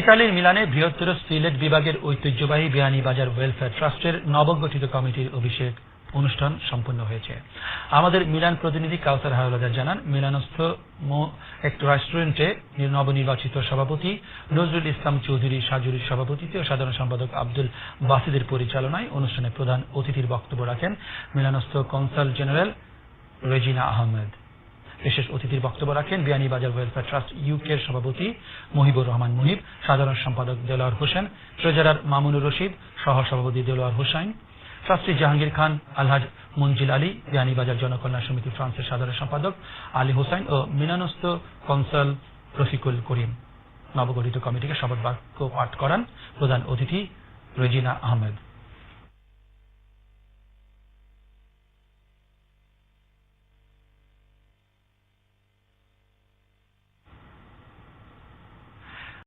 ইতালির মিলানে বৃহত্তর সিলেট বিভাগের ঐতিহ্যবাহী বিয়ানীবাজার ওয়েলফেয়ার ট্রাস্টের নবগঠিত কমিটির অভিষেক অনুষ্ঠান সম্পন্ন হয়েছে। আমাদের মিলান প্রতিনিধি কাউসার হাওলাদার জানান, মিলানস্থ এক রেস্টুরেন্টে নবনির্বাচিত সভাপতি নজরুল ইসলাম চৌধুরী সাজুরির সভাপতিত্বে ও সাধারণ সম্পাদক আব্দুল বাসিদের পরিচালনায় অনুষ্ঠানে প্রধান অতিথির বক্তব্য রাখেন মিলানস্থ কনসাল জেনারেল রেজিনা আহমেদ। বিশেষ অতিথির বক্তব্য রাখেন বিয়ানীবাজার ওয়েলফেয়ার ট্রাস্ট ইউকের সভাপতি মহিবুর রহমান মুহিব, সাধারণ সম্পাদক দেলোয়ার হোসেন, ট্রেজারার মামুনুর রশিদ, সহ সভাপতি দেলোয়ার হোসেন, ট্রাস্টি জাহাঙ্গীর খান, আলহাজ মঞ্জিল আলী, বিয়ানীবাজার জনকল্যাণ সমিতি ফ্রান্সের সাধারণ সম্পাদক আলী হোসেন ও মিলানস্থ কনসাল রফিকুল করিম। নবগঠিত কমিটিকে শপথ বাক্য পাঠ করান প্রধান অতিথি রেজিনা আহমেদ।